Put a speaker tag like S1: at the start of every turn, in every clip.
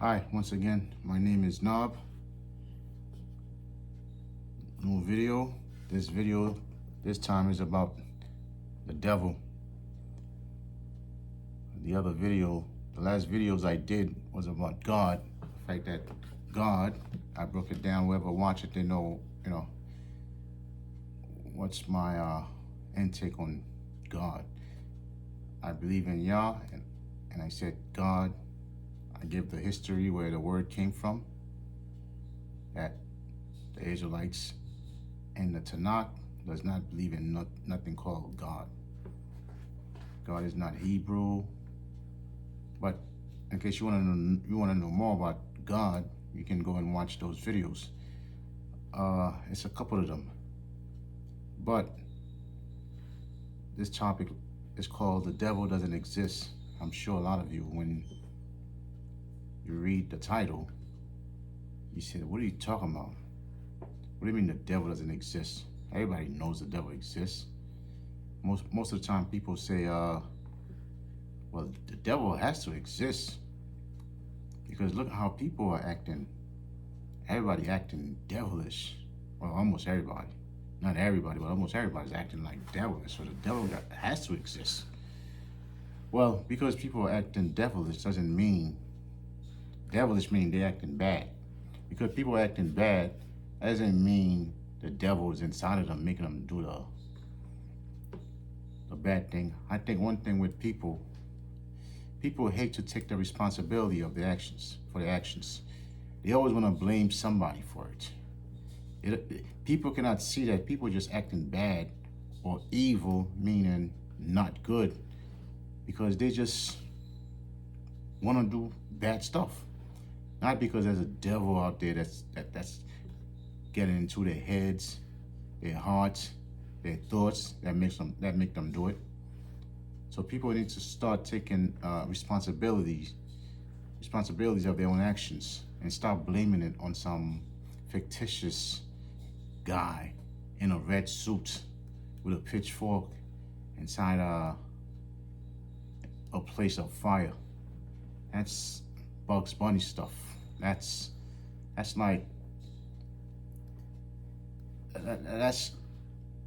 S1: Hi, once again, my name is Nob. New video. This video, this time is about the devil. The other video, the last videos I did was about God. The fact that God, I broke it down, whoever watch it, they know, what's my intake on God. I believe in Yah, and I said God. I give the history where the word came from, that the Israelites in the Tanakh does not believe in nothing called God. God is not Hebrew. But in case you want to know more about God, you can go and watch those videos. It's a couple of them. But this topic is called "The Devil Doesn't Exist." I'm sure a lot of you, when you read the title, you say, "What are you talking about? What do you mean the devil doesn't exist?" Everybody knows the devil exists. Most of the time, people say, "Well, the devil has to exist because look how people are acting. Everybody acting devilish. Well, almost everybody. Not everybody, but almost everybody's acting like devilish. So the devil has to exist." Well, because people are acting devilish doesn't mean devilish mean they're acting bad. Because people are acting bad doesn't mean the devil is inside of them making them do the bad thing. I think one thing with people hate to take the responsibility of their actions, for their actions. They always want to blame somebody for it. People cannot see that people are just acting bad or evil, meaning not good, because they just want to do bad stuff. Not because there's a devil out there that's getting into their heads, their hearts, their thoughts that make them do it. So people need to start taking responsibilities of their own actions and stop blaming it on some fictitious guy in a red suit with a pitchfork inside a place of fire. That's Bugs Bunny stuff. That's like that's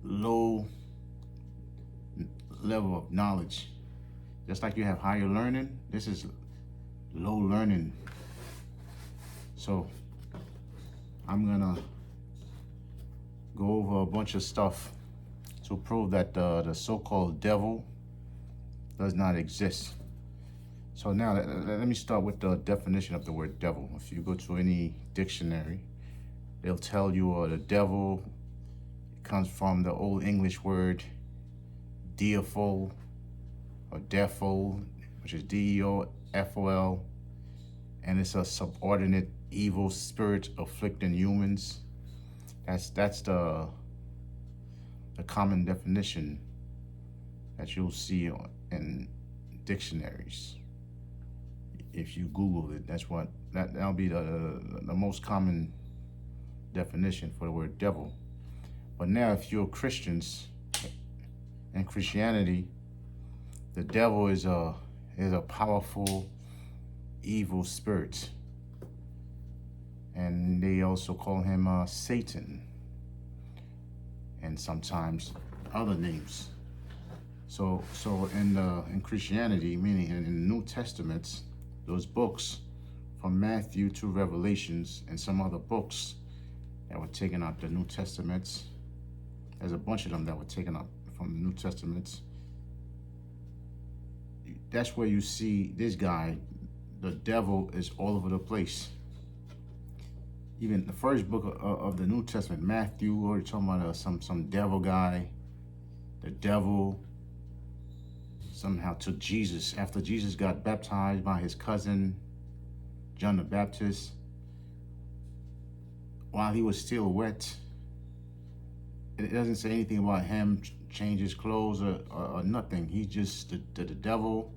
S1: low level of knowledge. Just like you have higher learning, this is low learning. So I'm gonna go over a bunch of stuff to prove that the so-called devil does not exist. So now let me start with the definition of the word devil. If you go to any dictionary, they'll tell you the devil comes from the Old English word deofol or defol, which is D-E-O-F-O-L, and it's a subordinate evil spirit afflicting humans. That's the common definition that you'll see in dictionaries. If you Google it, that'll be the most common definition for the word devil. But now, if you're Christians, in Christianity, the devil is a powerful evil spirit, and they also call him Satan, and sometimes other names. So in Christianity, meaning in the New Testaments, those books from Matthew to Revelations and some other books that were taken out the New Testaments. There's a bunch of them that were taken up from the New Testaments. That's where you see this guy, the devil, is all over the place. Even the first book of the New Testament, Matthew, we're talking about some devil guy. The devil somehow took Jesus after Jesus got baptized by his cousin, John the Baptist. While he was still wet, it doesn't say anything about him change his clothes or nothing. He just, the devil,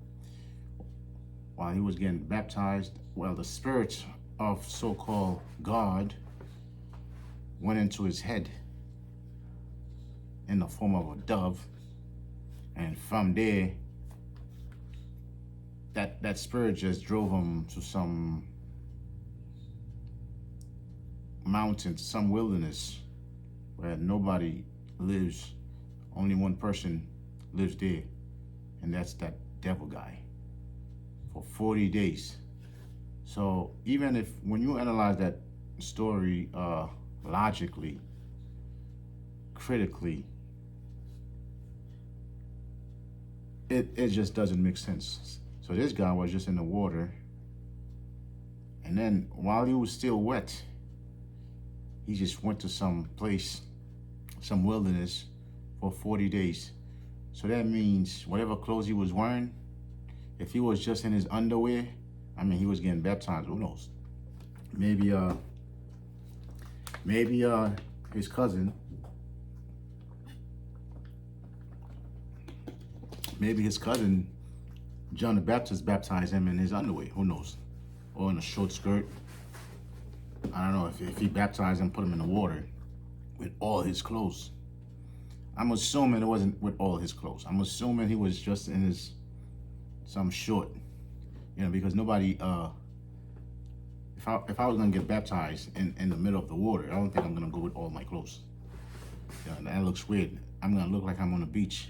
S1: while he was getting baptized, well, the spirit of so-called God went into his head in the form of a dove. And from there, that spirit just drove him to some mountain, some wilderness where nobody lives, only one person lives there, and that's that devil guy, for 40 days. So even if, when you analyze that story logically, critically, it just doesn't make sense. So this guy was just in the water, and then while he was still wet, he just went to some place, some wilderness, for 40 days. So that means whatever clothes he was wearing, if he was just in his underwear, I mean, he was getting baptized. Who knows? Maybe his cousin, John the Baptist, baptized him in his underwear. Who knows? Or in a short skirt. I don't know if he baptized him, put him in the water with all his clothes. I'm assuming it wasn't with all his clothes. I'm assuming he was just in his some short, because nobody. If I was gonna get baptized in the middle of the water, I don't think I'm gonna go with all my clothes. That looks weird. I'm gonna look like I'm on the beach.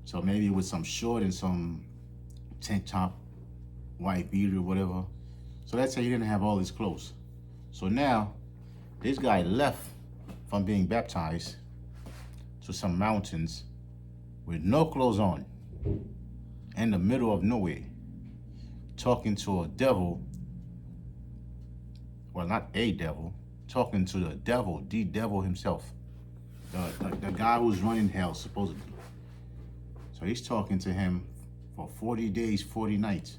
S1: So maybe with some short and some tank top, white beater or whatever. So let's say he didn't have all his clothes. So now, this guy left from being baptized to some mountains with no clothes on, in the middle of nowhere, talking to a devil. Well, not a devil, talking to the devil himself. The guy who's running hell, supposedly. So he's talking to him for 40 days, 40 nights.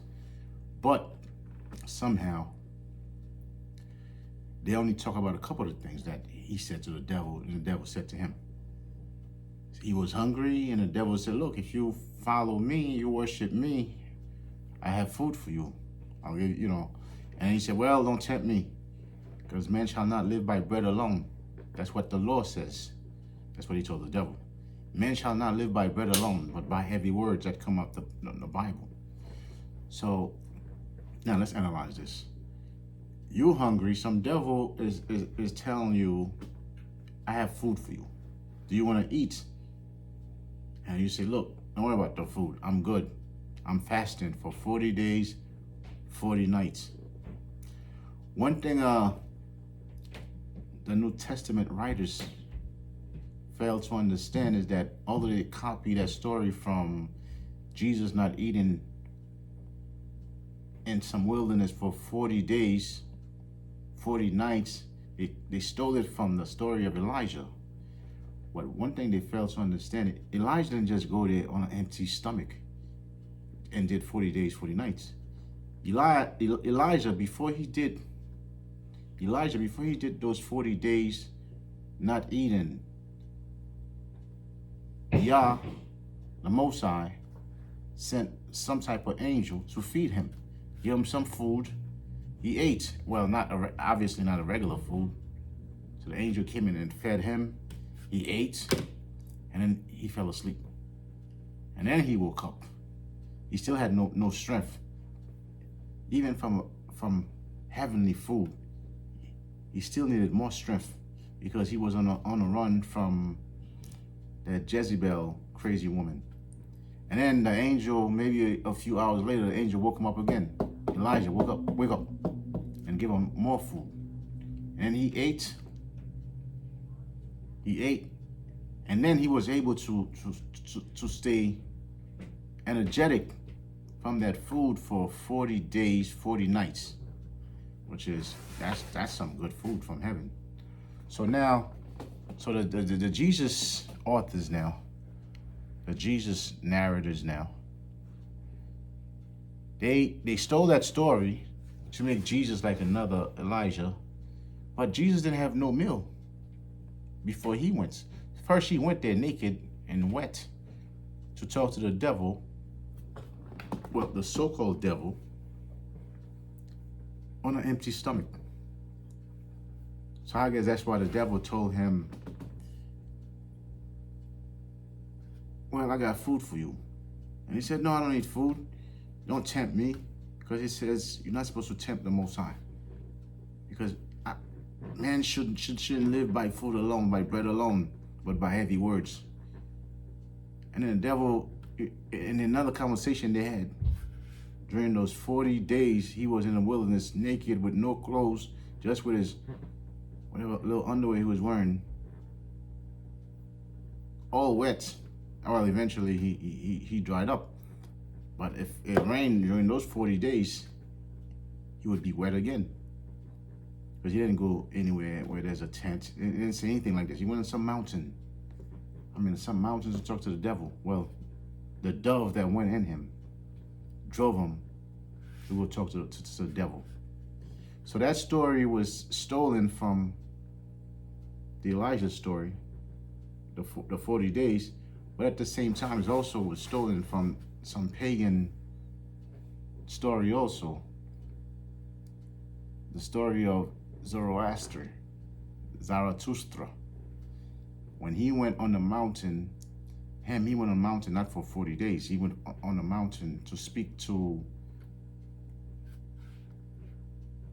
S1: But somehow, they only talk about a couple of things that he said to the devil, and the devil said to him. He was hungry, and the devil said, look, if you follow me, you worship me, I have food for you. I'll give you, And he said, well, don't tempt me, because man shall not live by bread alone. That's what the law says. That's what he told the devil. Man shall not live by bread alone, but by heavy words that come up the Bible. So now let's analyze this. You hungry, some devil is telling you, I have food for you. Do you want to eat? And you say, look, don't worry about the food. I'm good. I'm fasting for 40 days, 40 nights. One thing the New Testament writers fail to understand is that although they copy that story from Jesus not eating in some wilderness for 40 days, 40 nights, they stole it from the story of Elijah. But one thing they fail to understand, Elijah didn't just go there on an empty stomach and did 40 days, 40 nights. Elijah, before he did those 40 days not eating, Yah, the Most High, sent some type of angel to feed him, give him some food. He ate. Well, obviously not a regular food. So the angel came in and fed him. He ate, and then he fell asleep. And then he woke up. He still had no strength. Even from heavenly food, he still needed more strength because he was on a run from that Jezebel crazy woman. And then the angel, maybe a few hours later, the angel woke him up again. Elijah, wake up, and give him more food. And he ate, and then he was able to stay energetic from that food for 40 days, 40 nights, which is, that's some good food from heaven. So now, the Jesus authors now, the Jesus narrators now, they stole that story to make Jesus like another Elijah, but Jesus didn't have no meal before he went. First, he went there naked and wet to talk to the devil, well, the so-called devil, on an empty stomach. So I guess that's why the devil told him, well, I got food for you. And he said, no, I don't need food. Don't tempt me. Because it says you're not supposed to tempt the Most High. Because man shouldn't live by food alone, by bread alone, but by heavy words. And then the devil, in another conversation they had, during those 40 days, he was in the wilderness, naked, with no clothes, just with his whatever little underwear he was wearing, all wet. Well, eventually he dried up. But if it rained during those 40 days, he would be wet again. Because he didn't go anywhere where there's a tent. He didn't say anything like this. He went on some mountain. Some mountains to talk to the devil. Well, the dove that went in him drove him to go talk to the devil. So that story was stolen from the Elijah story, the 40 days, but at the same time, it also was stolen from some pagan story also. The story of Zoroaster, Zarathustra. When he went on the mountain, he went on the mountain not for 40 days. He went on the mountain to speak to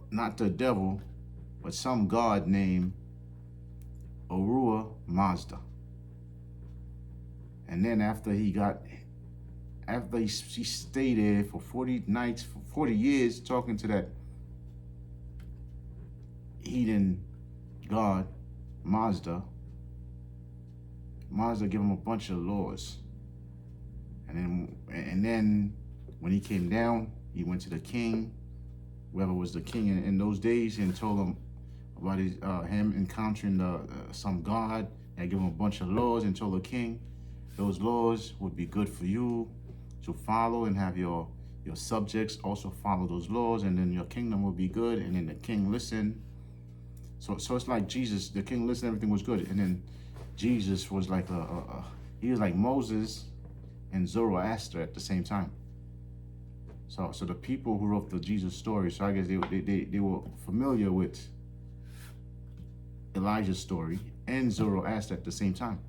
S1: not the devil, but some god named Ahura Mazda. And then after he stayed there for 40 nights, for 40 years, talking to that heathen god, Mazda gave him a bunch of laws. And then when he came down, he went to the king, whoever was the king in those days, and told him about him encountering some god that gave him a bunch of laws, and told the king those laws would be good for you to follow, and have your subjects also follow those laws, and then your kingdom will be good. And then the king listened. So it's like Jesus, the king listened, everything was good. And then Jesus was like he was like Moses and Zoroaster at the same time. So the people who wrote the Jesus story, so I guess they were familiar with Elijah's story and Zoroaster at the same time,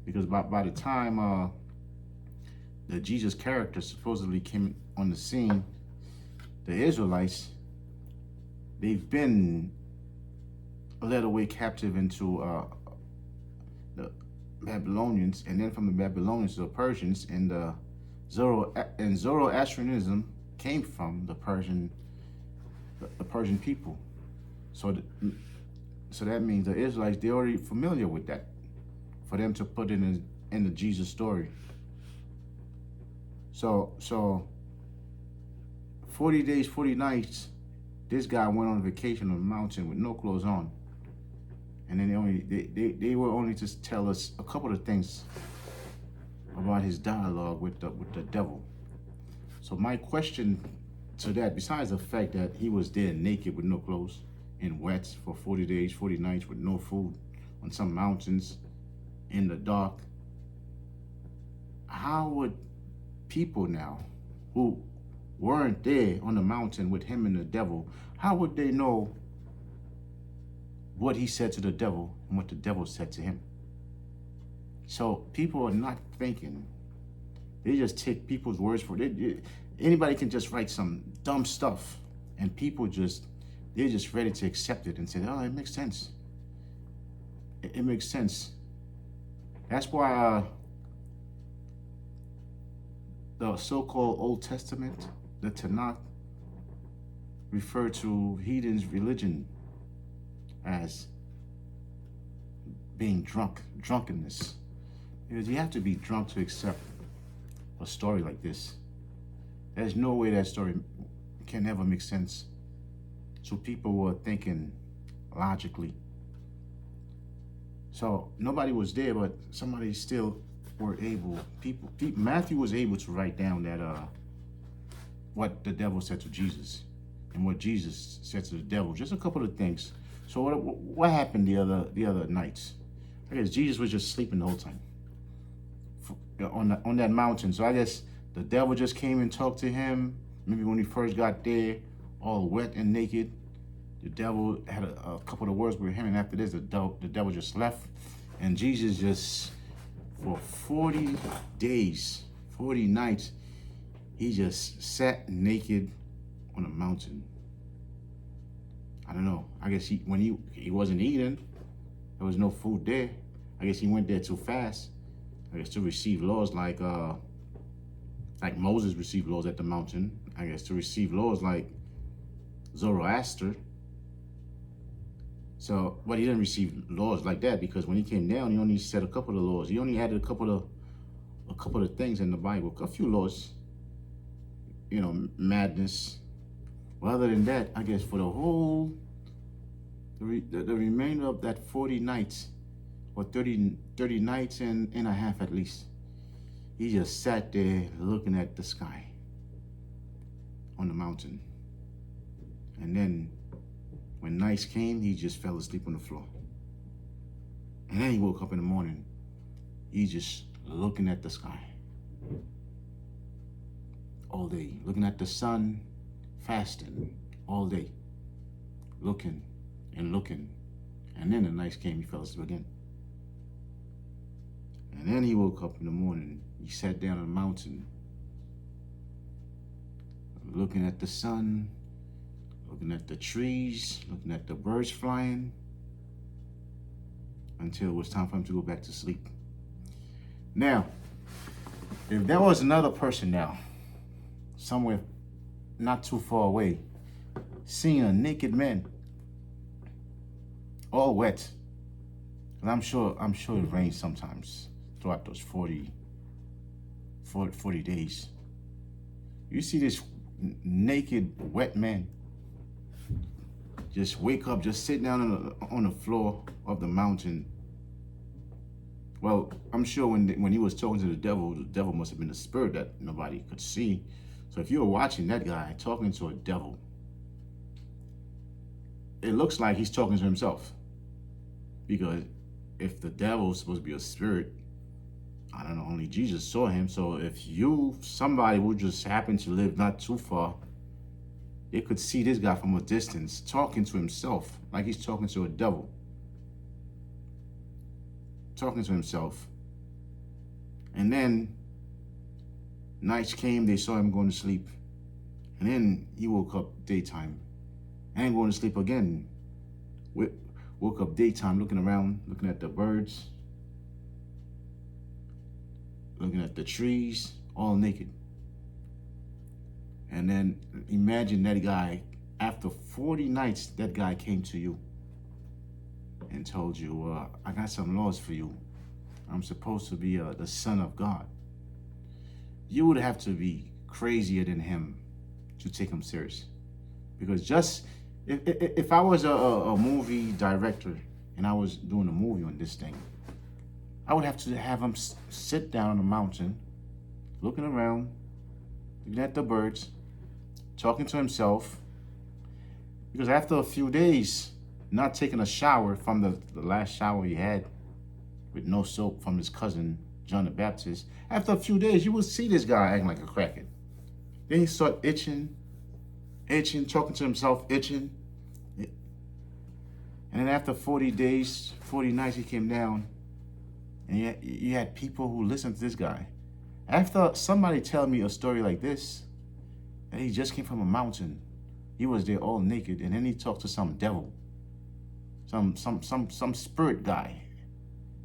S1: because by the time the Jesus character supposedly came on the scene, the Israelites, they've been led away captive into the Babylonians, and then from the Babylonians to the Persians, and Zoroastrianism came from the Persian people. So that means the Israelites, they're already familiar with that, for them to put in the Jesus story. So 40 days, 40 nights, this guy went on vacation on a mountain with no clothes on. And then they were only to tell us a couple of things about his dialogue with the devil. So my question to that, besides the fact that he was there naked with no clothes and wet for 40 days, 40 nights with no food on some mountains in the dark, how would people now who weren't there on the mountain with him and the devil, how would they know what he said to the devil and what the devil said to him? So people are not thinking. They just take people's words for it. Anybody can just write some dumb stuff, and people they're just ready to accept it and say, oh, it makes sense. It makes sense. That's why the so-called Old Testament, the Tanakh, refer to heathens' religion as being drunkenness. Because you have to be drunk to accept a story like this. There's no way that story can ever make sense. So people were thinking logically. So nobody was there, but somebody still were able, Matthew was able to write down that what the devil said to Jesus and what Jesus said to the devil, just a couple of things. So what happened the other nights? I guess Jesus was just sleeping the whole time on that mountain. So I guess the devil just came and talked to him. Maybe when he first got there, all wet and naked, the devil had a couple of words with him, and after this, the devil just left, and Jesus just, for 40 days, 40 nights, he just sat naked on a mountain. I don't know. I guess when he wasn't eating, there was no food there. I guess he went there too fast. I guess to receive laws like Moses received laws at the mountain. I guess to receive laws like Zoroaster. So, but he didn't receive laws like that, because when he came down, he only said a couple of laws. He only added a couple of things in the Bible, a few laws. Madness. Well, other than that, I guess for the whole the remainder of that 40 nights, or 30 nights and a half at least, he just sat there looking at the sky on the mountain. And then when nights came, he just fell asleep on the floor. And then he woke up in the morning. He's just looking at the sky all day, looking at the sun, fasting all day, looking and looking. And then the nights came, he fell asleep again. And then he woke up in the morning. He sat down on the mountain, looking at the sun, looking at the trees, looking at the birds flying, until it was time for him to go back to sleep. Now, if there was another person now, somewhere not too far away, seeing a naked man, all wet, and I'm sure it rained sometimes throughout those 40 days. You see this naked, wet man just wake up, just sit down on the floor of the mountain. Well, I'm sure when he was talking to the devil must have been a spirit that nobody could see. So if you're watching that guy talking to a devil, it looks like he's talking to himself. Because if the devil's supposed to be a spirit, I don't know, only Jesus saw him. So if somebody who just happened to live not too far, they could see this guy from a distance talking to himself, like he's talking to a devil. Talking to himself. And then nights came, they saw him going to sleep. And then he woke up daytime and going to sleep again. Woke up daytime, looking around, looking at the birds, looking at the trees, all naked. And then imagine that guy, after 40 nights, that guy came to you and told you, I got some laws for you. I'm supposed to be the son of God. You would have to be crazier than him to take him serious. Because just, if I was a movie director and I was doing a movie on this thing, I would have to have him sit down on the mountain, looking around, looking at the birds, talking to himself. Because after a few days, not taking a shower from the last shower he had with no soap from his cousin, John the Baptist, after a few days, you would see this guy acting like a crackhead. Then he started itching, talking to himself, itching. And then after 40 days, 40 nights, he came down, and you had people who listened to this guy. After somebody tell me a story like this, that he just came from a mountain, he was there all naked, and then he talked to some devil, some spirit guy,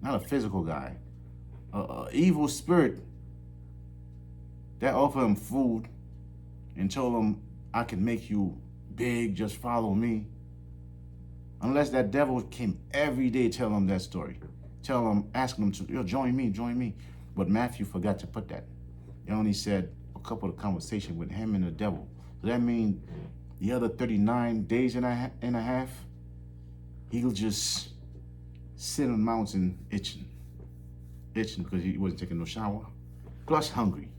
S1: not a physical guy, a evil spirit that offered him food and told him, I can make you big, just follow me. Unless that devil came every day telling him that story, asking him to, join me. But Matthew forgot to put that. He only said a couple of conversations with him and the devil. So that means the other 39 days and a half, he'll just sit on the mountain itching because he wasn't taking no shower, plus hungry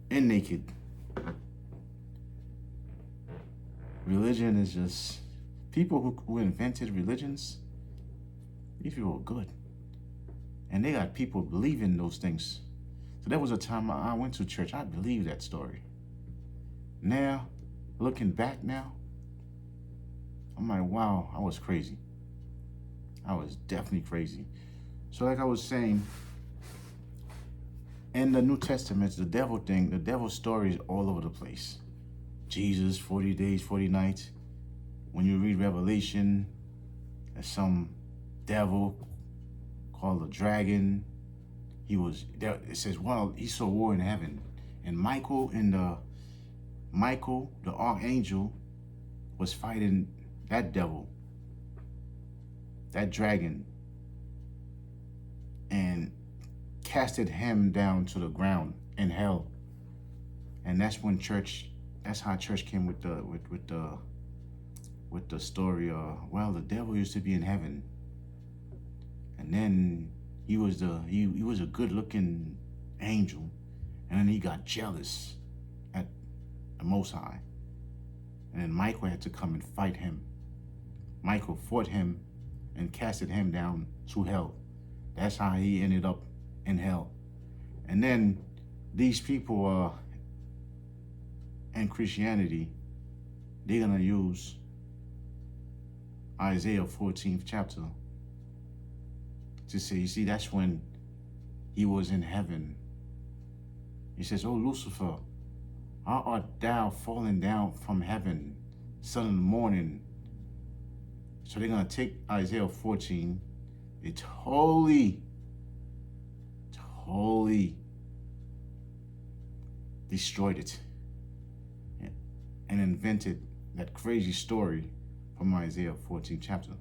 S1: and naked. Religion is just, people who invented religions, these people are good. And they got people believing those things. So there was a time I went to church, I believed that story. Now, looking back now, I'm like, wow, I was crazy. I was definitely crazy. So like I was saying, in the New Testament, the devil stories all over the place. Jesus, 40 days, 40 nights. when you read Revelation, there's some devil called a dragon. He was there. It says, well, he saw war in heaven, and Michael the archangel, was fighting that devil, that dragon, and casted him down to the ground in hell. And that's how church came with the story. Well, the devil used to be in heaven, and then he was a good-looking angel, and then he got jealous at the Most High, and then Michael had to come and fight him. Michael fought him and casted him down to hell. That's how he ended up in hell. And then these people in Christianity, they're gonna use Isaiah 14th chapter to say, you see, that's when he was in heaven. He says, "Oh, Lucifer, how art thou fallen down from heaven, son of the morning?" So they're going to take Isaiah 14, they totally destroyed it and invented that crazy story from Isaiah 14 chapter.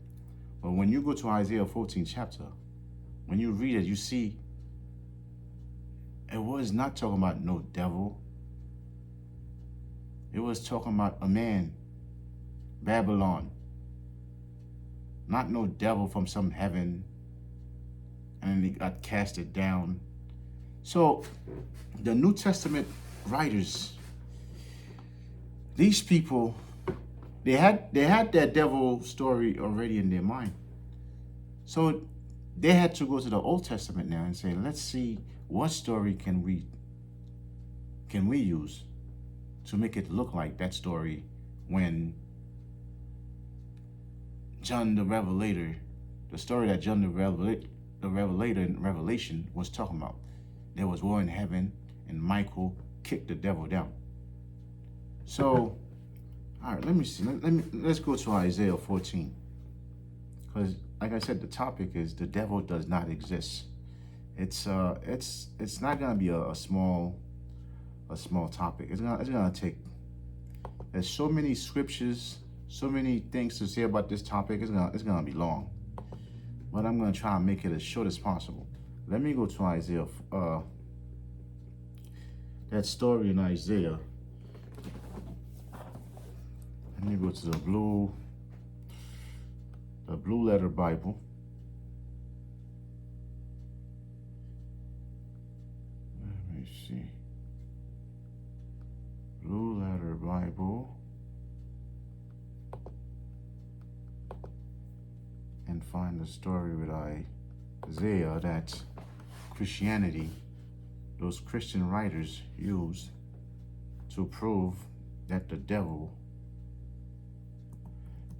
S1: But when you go to Isaiah 14 chapter, when you read it, you see it was not talking about no devil. It was talking about a man, Babylon. Not no devil from some heaven, and he got casted down. So the New Testament writers, these people, they had that devil story already in their mind. So they had to go to the Old Testament now and say, let's see what story can we use to make it look like that story when John the Revelator, the story that John the Revelator in Revelation was talking about. There was war in heaven, and Michael kicked the devil down. So, all right, let me see. Let's go to Isaiah 14, because, like I said, the topic is the devil does not exist. It's not gonna be a small topic. It's gonna take. There's so many scriptures, so many things to say about this topic. It's gonna be long, but I'm gonna try and make it as short as possible. Let me go to Isaiah. That story in Isaiah. Let me go to the blue letter Bible. Let me see. Blue letter Bible. And find the story with Isaiah that Christianity, those Christian writers used to prove that the devil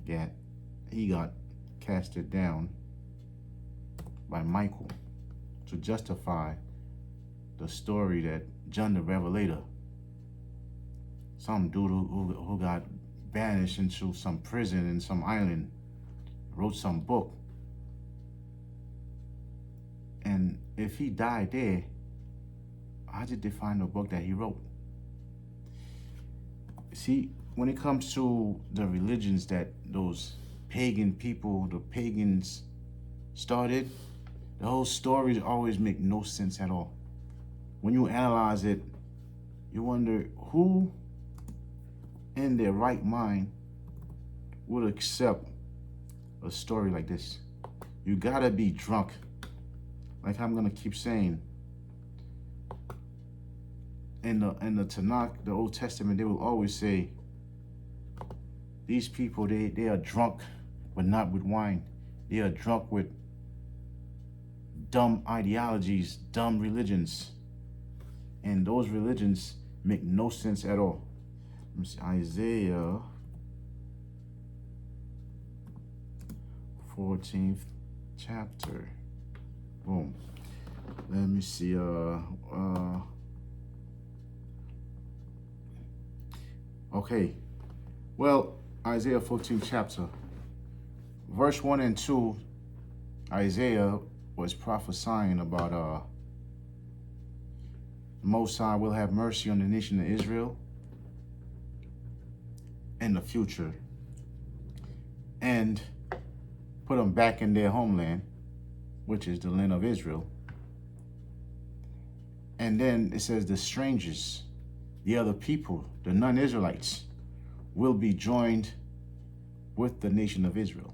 S1: got casted down by Michael, to justify the story that John the Revelator, some dude who got banished into some prison in some island, wrote some book. And if he died there, how did they find the book that he wrote? See, when it comes to the religions that those pagan people, the pagans, started, the whole stories always make no sense at all. When you analyze it, you wonder who in their right mind would accept a story like this. You gotta be drunk. Like I'm gonna keep saying, in the Tanakh, the Old Testament, they will always say, these people, they are drunk, but not with wine. They are drunk with dumb ideologies, dumb religions. And those religions make no sense at all. Let me see, Isaiah 14th chapter. Boom. Let me see. Okay. Well, Isaiah 14th chapter. Verse 1 and 2, Isaiah was prophesying about the Most High will have mercy on the nation of Israel in the future and put them back in their homeland, which is the land of Israel. And then it says the strangers, the other people, the non-Israelites, will be joined with the nation of Israel.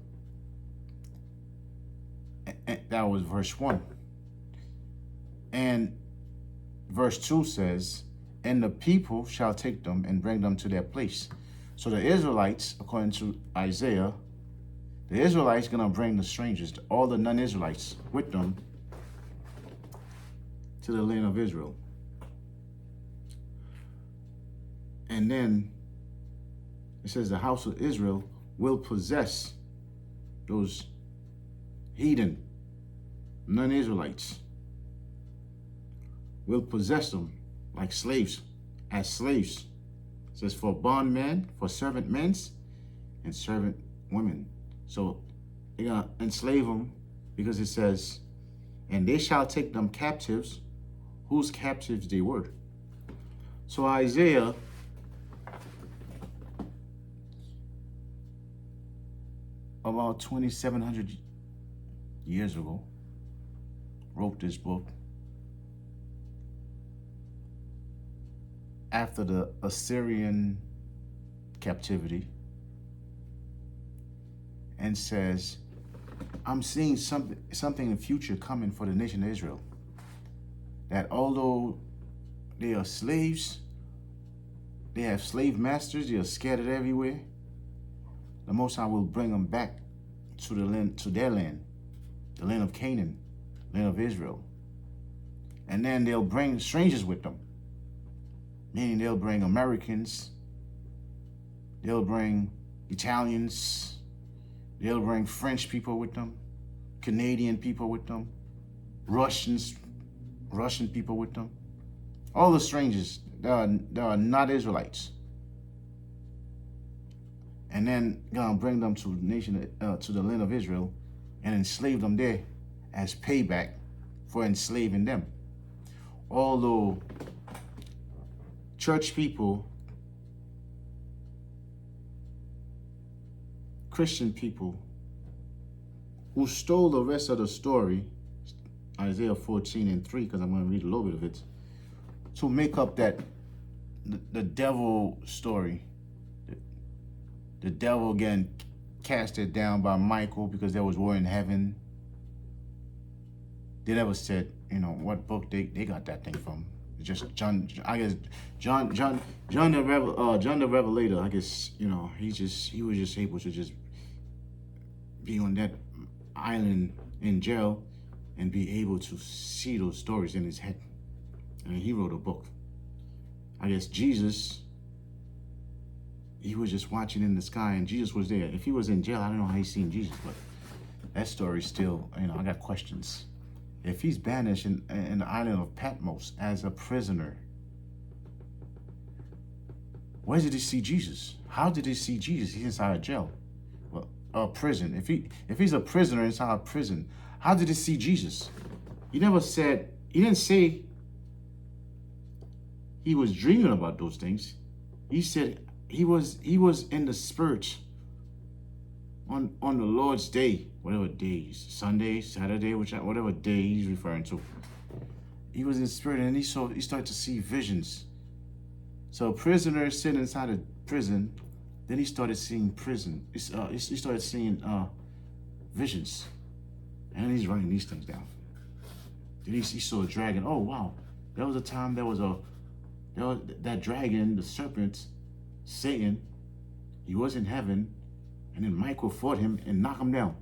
S1: And that was verse 1. And verse 2 says, and the people shall take them and bring them to their place. So the Israelites, according to Isaiah, the Israelites going to bring the strangers, all the non-Israelites with them to the land of Israel. And then it says the house of Israel will possess those heathen non-Israelites, will possess them like slaves, as slaves. It says for bondmen, for servant men, and servant women. So they're going to enslave them because it says, and they shall take them captives, whose captives they were. So Isaiah about 2,700 years ago wrote this book after the Assyrian captivity, and says, I'm seeing something in the future coming for the nation of Israel, that although they are slaves, they have slave masters, they are scattered everywhere, the Most High will bring them back to the land, to their land, the land of Canaan, land of Israel. And then they'll bring strangers with them, meaning they'll bring Americans, they'll bring Italians, they'll bring French people with them, Canadian people with them, Russian people with them. All the strangers that are not Israelites. And then gonna bring them to the nation, to the land of Israel, and enslave them there as payback for enslaving them. Although church people, Christian people, who stole the rest of the story, Isaiah 14 and 3, because I'm going to read a little bit of it, to make up that the devil story. The devil getting casted down by Michael because there was war in heaven. They never said, what book they got that thing from. Just John, I guess John the Revelator. I guess he was just able to just be on that island in jail and be able to see those stories in his head. And he wrote a book. I guess Jesus, he was just watching in the sky and Jesus was there. If he was in jail, I don't know how he's seen Jesus, but that story still, I got questions. If he's banished in the island of Patmos as a prisoner, where did he see Jesus? How did he see Jesus? He's inside a jail, well, a prison. If he's a prisoner inside a prison, how did he see Jesus? He never said. He didn't say he was dreaming about those things. He said he was in the spirit on the Lord's day, whatever days, Sunday, Saturday, whatever day he's referring to. He was in the spirit, and he started to see visions. So a prisoner sitting inside a prison, then he started seeing he started seeing visions, and he's writing these things down. Then he saw a dragon. Oh wow, there was a time there was that dragon, the serpent, Satan. He was in heaven, and then Michael fought him and knocked him down.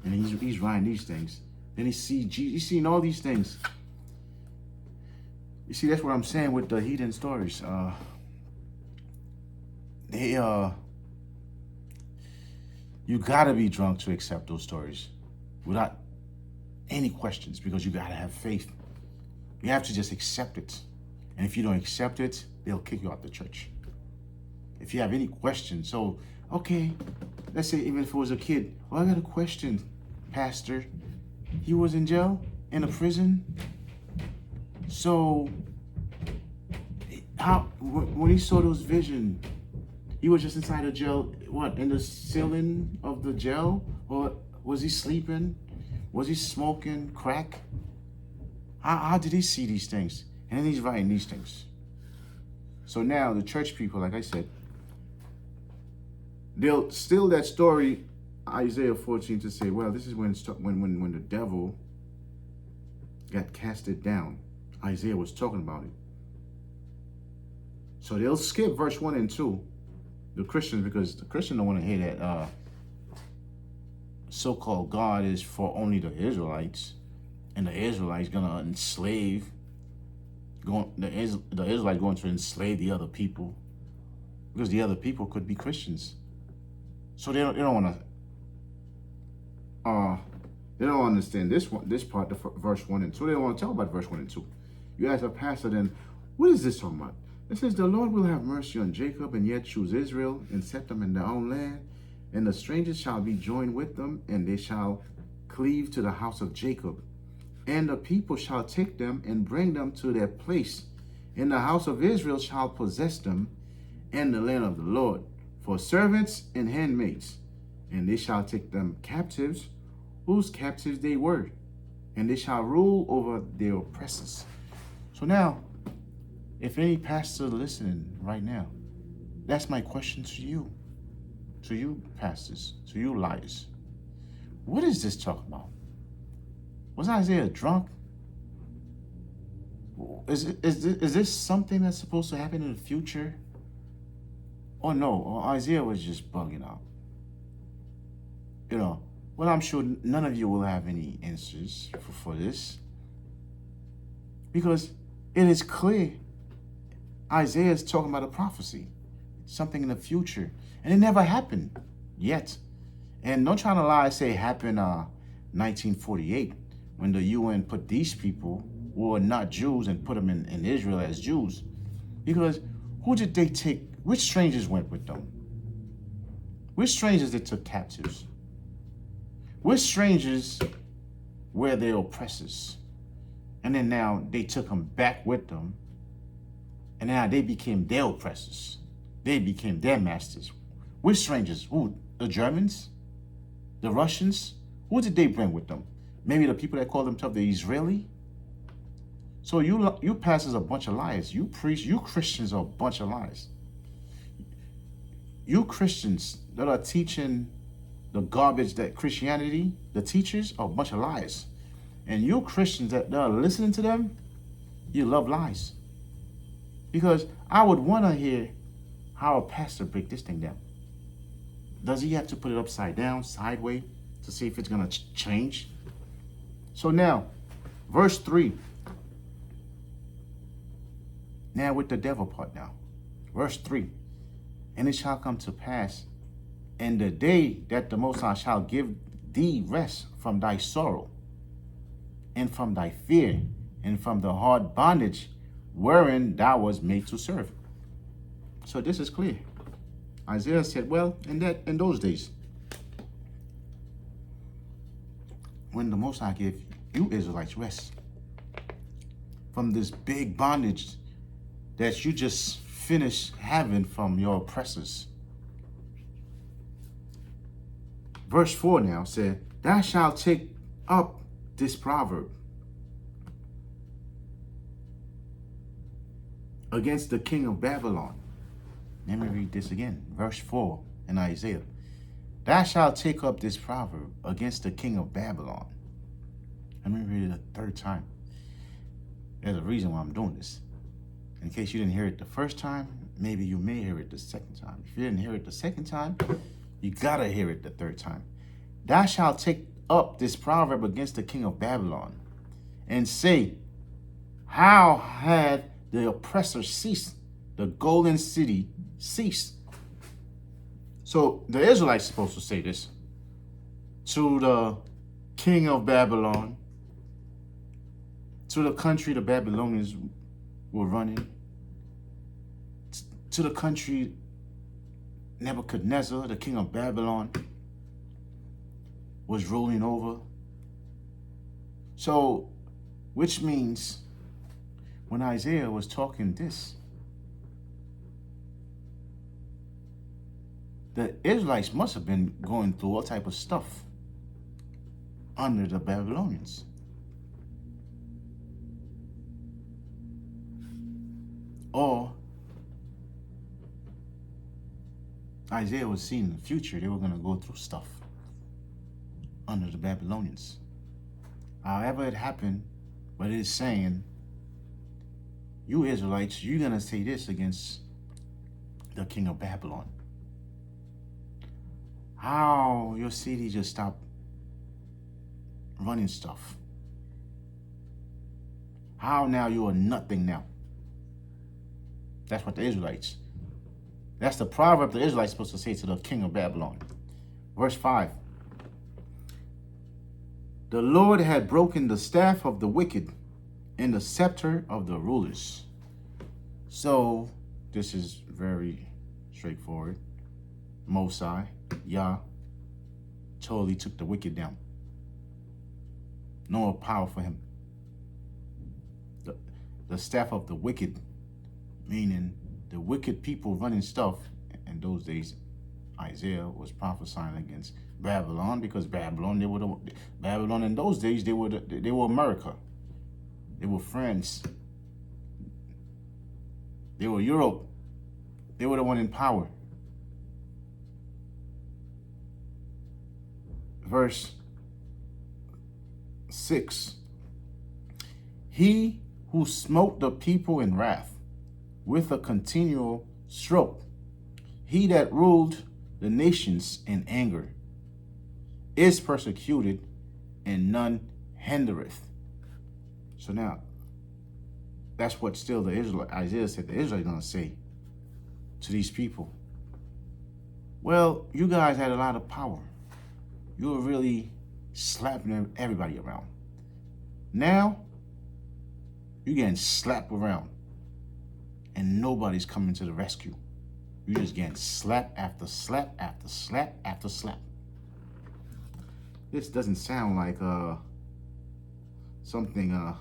S1: And he's writing these things. Then he see Jesus. He's seeing all these things. You see, that's what I'm saying with the heathen stories. You gotta be drunk to accept those stories without any questions, because you gotta have faith. You have to just accept it. And if you don't accept it, they'll kick you out the church. if you have any questions. So, okay, let's say even if it was a kid, well, I got a question, Pastor. He was in jail, in a prison. So, how when he saw those visions, he was just inside the jail, what, in the ceiling of the jail? Or was he sleeping? Was he smoking crack? How did he see these things? And then he's writing these things. So now the church people, like I said, they'll steal that story, Isaiah 14, to say, well, this is when the devil got casted down. Isaiah was talking about it. So they'll skip verse 1 and 2, the Christians, because the Christian don't want to hear that so-called God is for only the Israelites, and the Israelites gonna enslave, the Israelites going to enslave the other people, because the other people could be Christians. So they don't want to. They don't understand this part, verse 1 and 2. They don't want to talk about verse 1 and 2. You ask a pastor, then, what is this talking about? It says, the Lord will have mercy on Jacob and yet choose Israel and set them in their own land. And the strangers shall be joined with them, and they shall cleave to the house of Jacob. And the people shall take them and bring them to their place. And the house of Israel shall possess them in the land of the Lord for servants and handmaids. And they shall take them captives, whose captives they were. And they shall rule over their oppressors. So now, if any pastor listening right now, that's my question to you pastors, to you liars. What is this talking about? Was Isaiah drunk? Is this something that's supposed to happen in the future? Or no, or Isaiah was just bugging out? Well, I'm sure none of you will have any answers for this, because it is clear Isaiah is talking about a prophecy, something in the future, and it never happened yet. And don't try to lie and say it happened 1948 when the UN put these people who are not Jews and put them in Israel as Jews. Because who did they take? Which strangers went with them? Which strangers they took captives? Which strangers were their oppressors? And then now they took them back with them. And now they became their oppressors. They became their masters. Which strangers? Who? The Germans? The Russians? Who did they bring with them? Maybe the people that call themselves the Israeli? So you pastors are a bunch of liars. You Christians are a bunch of liars. You Christians that are teaching the garbage that Christianity, the teachers, are a bunch of liars. And you Christians that are listening to them, you love lies. Because I would want to hear how a pastor break this thing down. Does he have to put it upside down, sideways, to see if it's going to change? So now, verse 3. Now with the devil part now. Verse 3. And it shall come to pass in the day that the Most High shall give thee rest from thy sorrow, and from thy fear, and from the hard bondage wherein thou was made to serve. So this is clear. Isaiah said, well, in those days, when the Most High gave you Israelites rest from this big bondage that you just finished having from your oppressors. Verse 4 now said, thou shalt take up this proverb against the king of Babylon. Let me read this again. Verse 4 in Isaiah. Thou shalt take up this proverb against the king of Babylon. Let me read it a third time. There's a reason why I'm doing this. In case you didn't hear it the first time, maybe you may hear it the second time. If you didn't hear it the second time, you gotta hear it the third time. Thou shalt take up this proverb against the king of Babylon, and say, how had the oppressor ceased, the golden city ceased? So the Israelites supposed to say this to the king of Babylon, to the country the Babylonians were running, to the country Nebuchadnezzar, the king of Babylon, was ruling over. So, which means when Isaiah was talking this, the Israelites must have been going through all type of stuff under the Babylonians. Or Isaiah was seeing in the future they were going to go through stuff under the Babylonians. However it happened, but it is saying, you Israelites, you're going to say this against the king of Babylon. How your city just stopped running stuff. How now you are nothing now. That's what the Israelites. That's the proverb the Israelites supposed to say to the king of Babylon. Verse 5. The Lord had broken the staff of the wicked and the scepter of the rulers. So this is very straightforward. Mosai, Yah, totally took the wicked down. No more power for him. The staff of the wicked, meaning the wicked people running stuff. In those days, Isaiah was prophesying against Babylon, because Babylon in those days they were America. They were France. They were Europe. They were the one in power. Verse 6. He who smote the people in wrath with a continual stroke, he that ruled the nations in anger, is persecuted, and none hindereth. So now, that's what still Isaiah said the Israelites are going to say to these people. Well, you guys had a lot of power. You were really slapping everybody around. Now, you're getting slapped around, and nobody's coming to the rescue. You're just getting slap after slap after slap after slap. This doesn't sound like something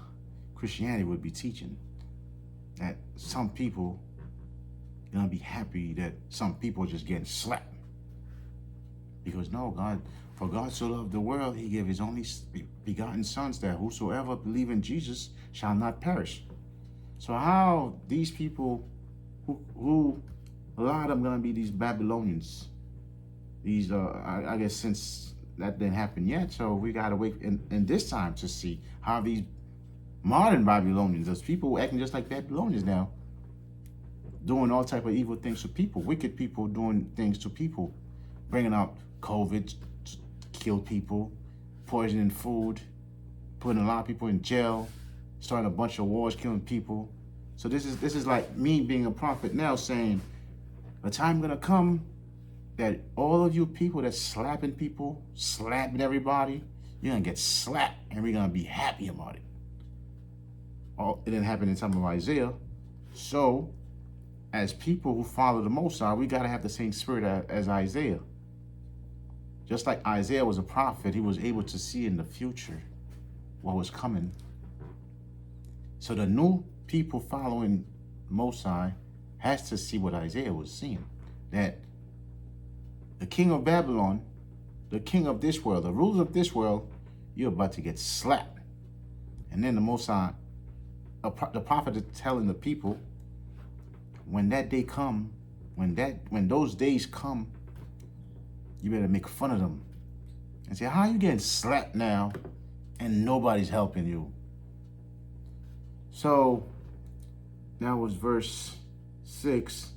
S1: Christianity would be teaching. That some people are gonna be happy that some people are just getting slapped. Because no, for God so loved the world, he gave his only begotten sons, that whosoever believe in Jesus shall not perish. So how these people who a lot of them gonna be these Babylonians, these I guess since that didn't happen yet, so we gotta wait in this time to see how these modern Babylonians, those people acting just like Babylonians now, doing all type of evil things to people, wicked people doing things to people, bringing out COVID to kill people, poisoning food, putting a lot of people in jail, starting a bunch of wars, killing people. So this is like me being a prophet now saying, a time gonna come that all of you people that's slapping people, slapping everybody, you're gonna get slapped, and we're gonna be happy about it. Oh, it didn't happen in the time of Isaiah. So, as people who follow the Most High, we gotta have the same spirit as Isaiah. Just like Isaiah was a prophet, he was able to see in the future what was coming. So the new people following Most High has to see what Isaiah was seeing. That the king of Babylon, the king of this world, the rulers of this world, you're about to get slapped. And then the Most High, the prophet is telling the people, when that day come, when those days come, you better make fun of them and say, how you getting slapped now and nobody's helping you? So that was verse 6.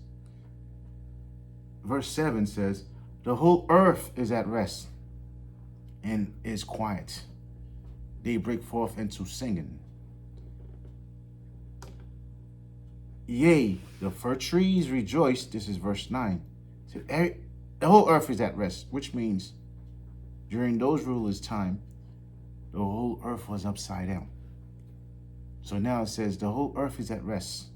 S1: Verse 7 says, the whole earth is at rest and is quiet. They break forth into singing. Yea, the fir trees rejoice. This is verse 9. So the whole earth is at rest, which means during those rulers' time, the whole earth was upside down. So now it says the whole earth is at rest.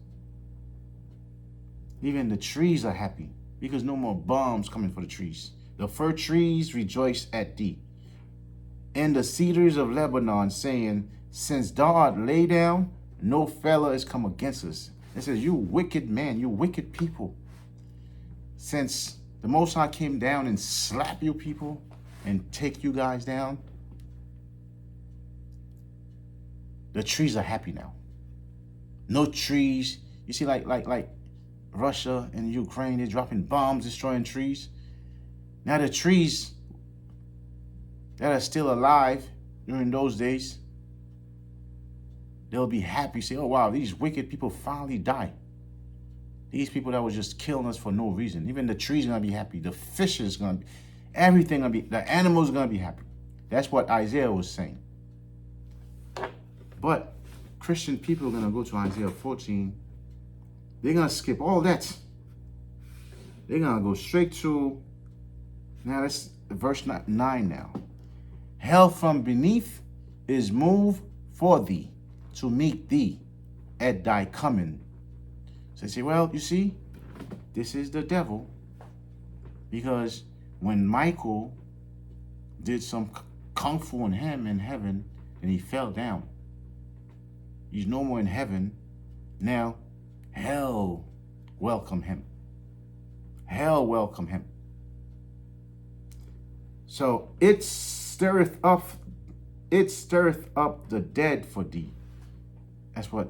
S1: Even the trees are happy because no more bombs coming for the trees. The fir trees rejoice at thee, and the cedars of Lebanon, saying, since thou art laid down, no fellow is come against us. It says, you wicked man, you wicked people. Since the Most High came down and slap you people and take you guys down, the trees are happy now. No trees. You see, like Russia and Ukraine, they're dropping bombs, destroying trees. Now the trees that are still alive during those days, they'll be happy, say, oh wow, these wicked people finally die. These people that was just killing us for no reason. Even the trees are gonna be happy. The fish is gonna be, everything gonna be, the animals are gonna be happy. That's what Isaiah was saying. But Christian people are gonna go to Isaiah 14. They're gonna skip all that. They're gonna go straight to, now that's verse 9 now. Hell from beneath is moved for thee to meet thee at thy coming. So they say, well, you see, this is the devil. Because when Michael did some kung fu on him in heaven, and he fell down, he's no more in heaven. Now, hell welcome him. Hell welcome him. So it stirreth up the dead for thee. That's what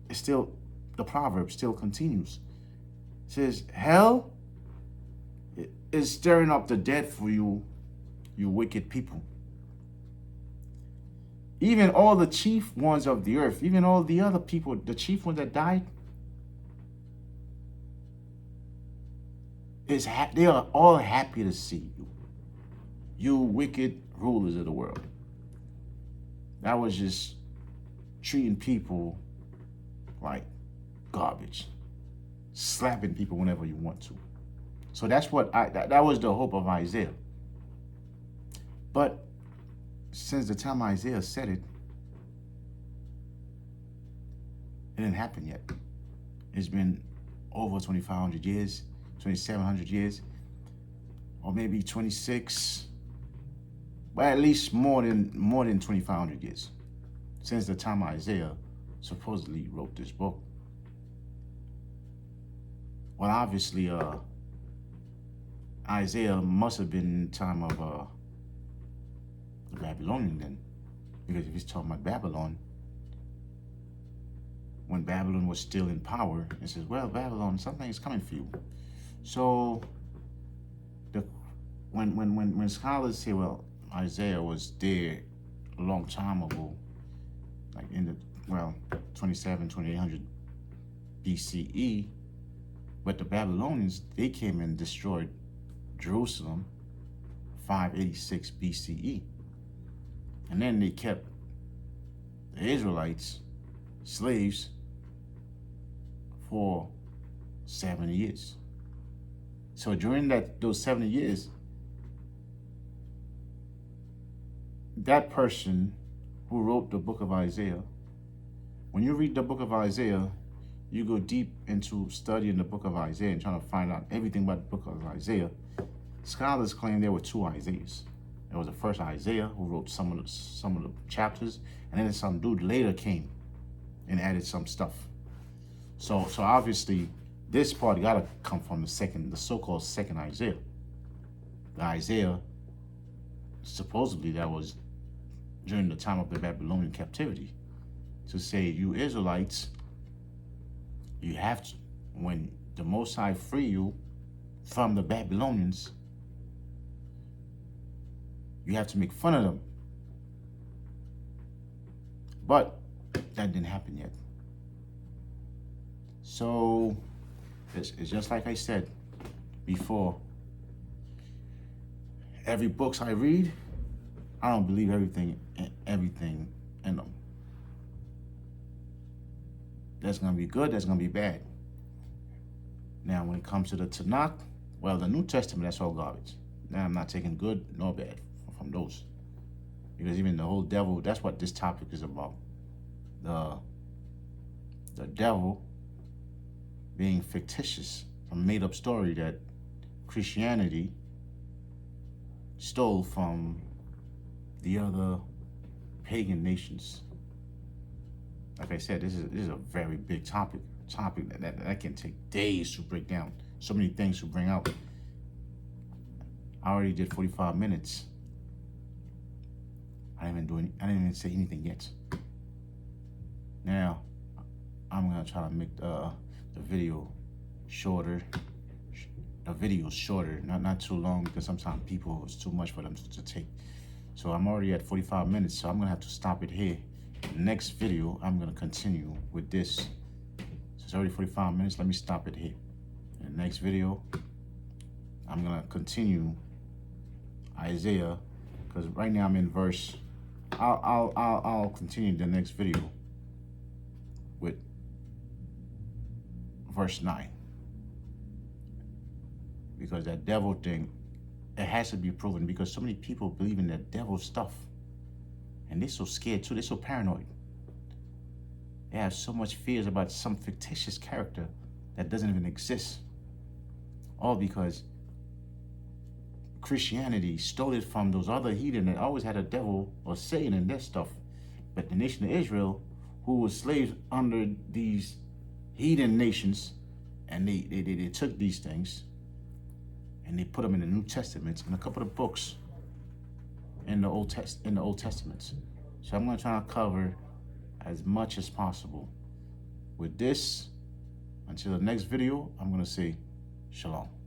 S1: it's still, the proverb still continues. It says, hell is stirring up the dead for you, you wicked people. Even all the chief ones of the earth, even all the other people, the chief ones that died, they are all happy to see you. You wicked rulers of the world. That was just treating people like garbage, slapping people whenever you want to. So that's what that was the hope of Isaiah. But since the time Isaiah said it, it didn't happen yet. It's been over 2,500 years, 2,700 years, or maybe 26, but at least more than 2,500 years since the time Isaiah supposedly wrote this book. Well, obviously, Isaiah must have been in the time of the Babylonian then, because if he's talking about Babylon, when Babylon was still in power, it says, well, Babylon, something is coming for you. So when scholars say, well, Isaiah was there a long time ago, like in the, 2800 BCE, but the Babylonians, they came and destroyed Jerusalem 586 BCE. And then they kept the Israelites slaves for 70 years. So during those 70 years, that person who wrote the book of Isaiah, when you read the book of Isaiah, you go deep into studying the book of Isaiah and trying to find out everything about the book of Isaiah. Scholars claim there were two Isaiahs. There was the first Isaiah who wrote some of the chapters, and then some dude later came and added some stuff. So obviously this part gotta come from the so-called second Isaiah. The Isaiah supposedly that was during the time of the Babylonian captivity, to say, you Israelites, you have to, when the Most High free you from the Babylonians, you have to make fun of them. But that didn't happen yet. So it's just like I said before. Every books I read, I don't believe everything in them. That's going to be good, that's going to be bad. Now, when it comes to the Tanakh, well, the New Testament, that's all garbage. Now, I'm not taking good nor bad from those. Because even the whole devil, that's what this topic is about. The devil being fictitious, a made-up story that Christianity stole from the other pagan nations. Like I said, this is a very big topic that can take days to break down. So many things to bring out. I already did 45 minutes. I didn't even say anything yet. Now, I'm gonna try to make the video shorter. The video's shorter, not too long, because sometimes it's too much for them to take. So I'm already at 45 minutes, so I'm gonna have to stop it here. The next video, I'm gonna continue with this. So it's already 45 minutes, let me stop it here. In the next video, I'm gonna continue Isaiah, because right now I'm in verse. I'll continue the next video with verse 9. Because that devil thing, it has to be proven, because so many people believe in that devil stuff. And they're so scared too, they're so paranoid. They have so much fears about some fictitious character that doesn't even exist. All because Christianity stole it from those other heathen that always had a devil or Satan in their stuff. But the nation of Israel, who was slaves under these heathen nations, and they took these things and they put them in the New Testament and a couple of books in the Old Testament. So I'm going to try to cover as much as possible. With this, until the next video, I'm going to say shalom.